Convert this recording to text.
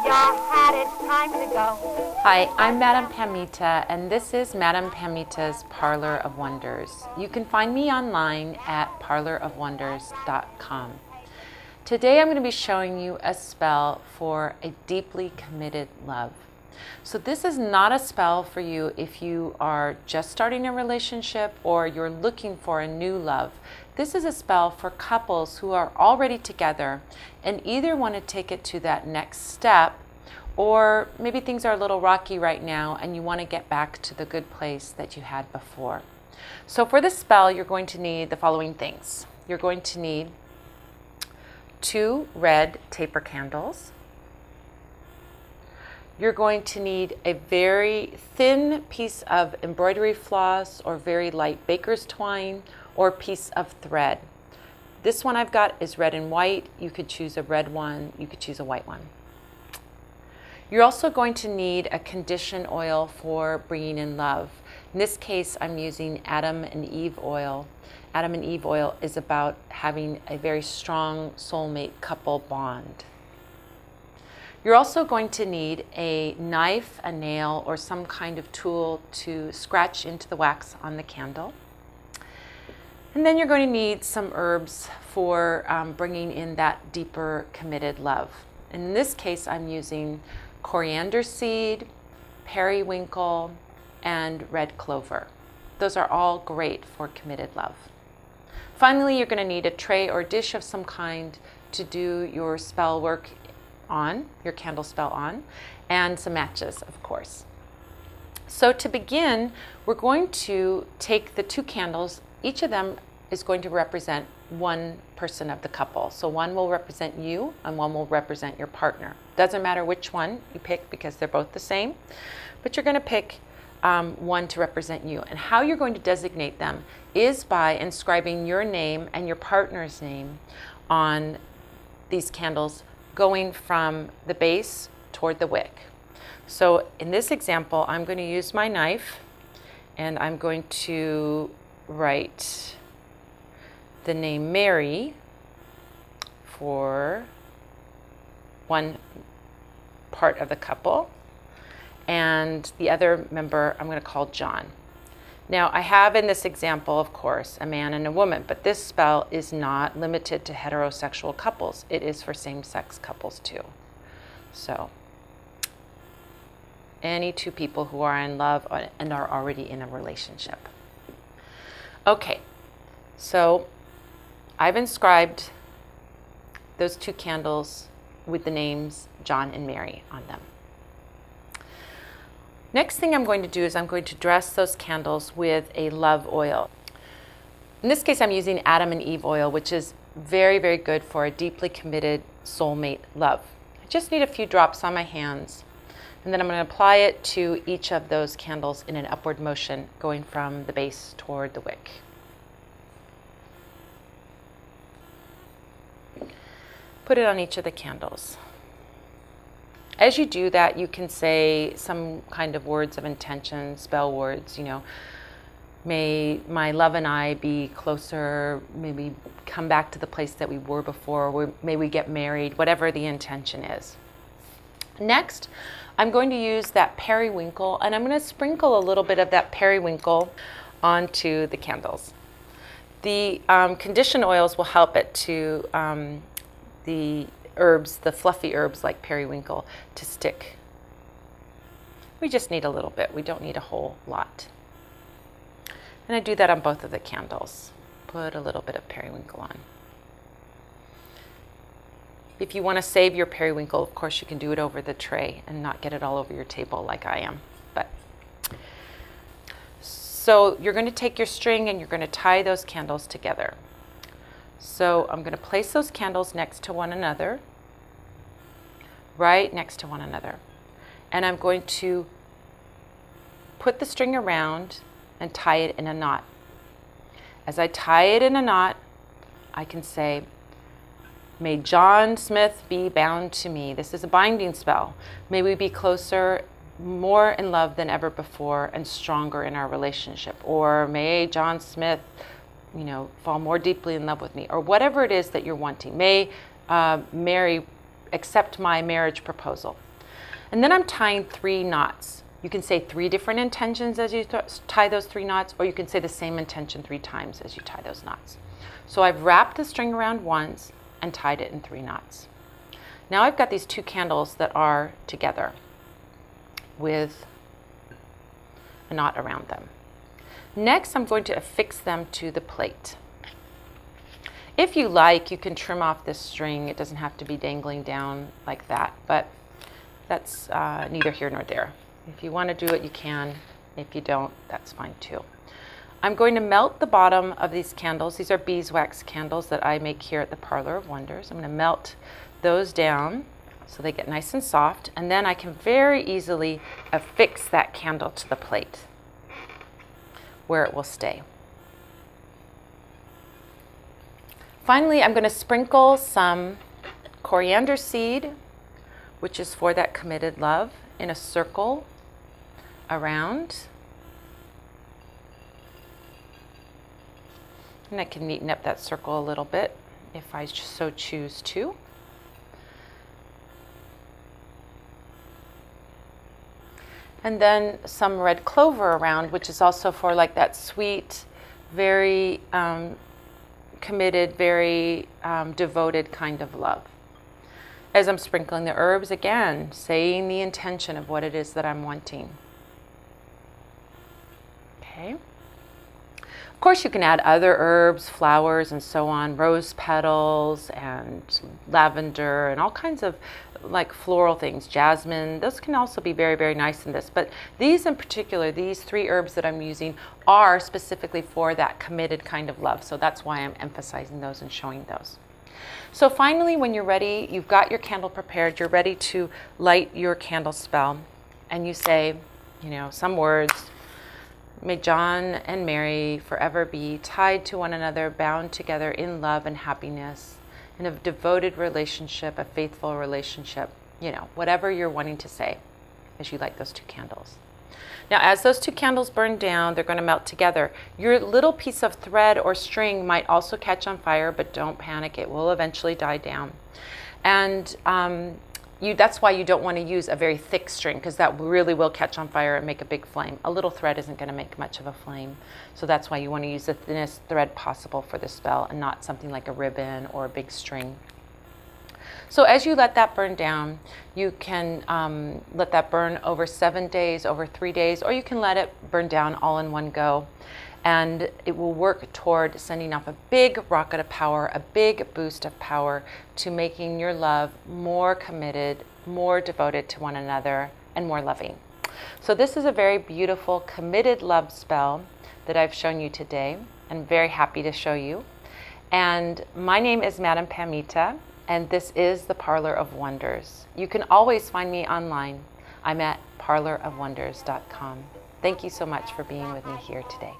your hat, it's time to go. Hi, I'm Madame Pamita, and this is Madame Pamita's Parlor of Wonders. You can find me online at parlorofwonders.com. Today I'm going to be showing you a spell for a deeply committed love. So this is not a spell for you if you are just starting a relationship or you're looking for a new love. This is a spell for couples who are already together and either want to take it to that next step, or maybe things are a little rocky right now and you want to get back to the good place that you had before. So for this spell, you're going to need the following things. You're going to need 2 red taper candles. You're going to need a very thin piece of embroidery floss or very light baker's twine or piece of thread. This one I've got is red and white. You could choose a red one, you could choose a white one. You're also going to need a condition oil for bringing in love. In this case, I'm using Adam and Eve oil. Adam and Eve oil is about having a very strong soulmate couple bond. You're also going to need a knife, a nail, or some kind of tool to scratch into the wax on the candle. And then you're going to need some herbs for bringing in that deeper committed love. In this case, I'm using Coriander Seed, Periwinkle, and red Clover. Those are all great for committed love. Finally, you're going to need a tray or dish of some kind to do your spell work on, your candle spell on, and some matches, of course. So to begin, we're going to take the 2 candles. Each of them is going to represent one person of the couple. So one will represent you and one will represent your partner. Doesn't matter which one you pick because they're both the same, but you're going to pick one to represent you. And how you're going to designate them is by inscribing your name and your partner's name on these candles, going from the base toward the wick. So in this example, I'm going to use my knife and I'm going to write the name Mary for one part of the couple, and the other member I'm going to call John. Now I have in this example, of course, a man and a woman, but this spell is not limited to heterosexual couples. It is for same-sex couples too. So any 2 people who are in love and are already in a relationship. Okay, so I've inscribed those 2 candles with the names John and Mary on them. Next thing I'm going to do is I'm going to dress those candles with a love oil. In this case, I'm using Adam and Eve oil, which is very, very good for a deeply committed soulmate love. I just need a few drops on my hands, and then I'm going to apply it to each of those candles in an upward motion, going from the base toward the wick. Put it on each of the candles. As you do that, you can say some kind of words of intention, spell words, you know, may my love and I be closer, maybe come back to the place that we were before, or may we get married, whatever the intention is. Next, I'm going to use that periwinkle, and I'm going to sprinkle a little bit of that periwinkle onto the candles. The condition oils will help it to the herbs, the fluffy herbs like periwinkle, to stick. We just need a little bit. We don't need a whole lot. And I do that on both of the candles. Put a little bit of periwinkle on. If you want to save your periwinkle, of course, you can do it over the tray and not get it all over your table like I am. So you're going to take your string and you're going to tie those candles together. So I'm going to place those candles next to one another, right next to one another. And I'm going to put the string around and tie it in a knot. As I tie it in a knot, I can say, may John Smith be bound to me. This is a binding spell. May we be closer, more in love than ever before, and stronger in our relationship. Or may John Smith, you know, fall more deeply in love with me, or whatever it is that you're wanting. May Mary accept my marriage proposal. And then I'm tying 3 knots. You can say 3 different intentions as you tie those 3 knots, or you can say the same intention 3 times as you tie those knots. So I've wrapped the string around once and tied it in 3 knots. Now I've got these 2 candles that are together with a knot around them. Next, I'm going to affix them to the plate. If you like, you can trim off this string. It doesn't have to be dangling down like that, but that's neither here nor there. If you want to do it, you can. If you don't, that's fine too. I'm going to melt the bottom of these candles. These are beeswax candles that I make here at the Parlor of Wonders. I'm going to melt those down so they get nice and soft, and then I can very easily affix that candle to the plate where it will stay. Finally, I'm going to sprinkle some coriander seed, which is for that committed love, in a circle around. And I can neaten up that circle a little bit if I so choose to. And then some red clover around, which is also for like that sweet, very committed, very devoted kind of love. As I'm sprinkling the herbs, again, saying the intention of what it is that I'm wanting. Okay. Of course, you can add other herbs, flowers, and so on, rose petals and lavender and all kinds of like floral things, jasmine. Those can also be very, very nice in this. But these in particular, these 3 herbs that I'm using are specifically for that committed kind of love. So that's why I'm emphasizing those and showing those. So finally, when you're ready, you've got your candle prepared, you're ready to light your candle spell. And you say, you know, some words. May John and Mary forever be tied to one another, bound together in love and happiness, in a devoted relationship, a faithful relationship, you know, whatever you're wanting to say as you light those 2 candles. Now, as those 2 candles burn down, they're going to melt together. Your little piece of thread or string might also catch on fire, but don't panic. It will eventually die down. And that's why you don't want to use a very thick string, because that really will catch on fire and make a big flame. A little thread isn't going to make much of a flame. So that's why you want to use the thinnest thread possible for the spell and not something like a ribbon or a big string. So as you let that burn down, you can let that burn over 7 days, over 3 days, or you can let it burn down all in one go. And it will work toward sending off a big rocket of power, a big boost of power to making your love more committed, more devoted to one another, and more loving. So this is a very beautiful, committed love spell that I've shown you today. I'm very happy to show you. And my name is Madame Pamita, and this is the Parlor of Wonders. You can always find me online. I'm at parlorofwonders.com. Thank you so much for being with me here today.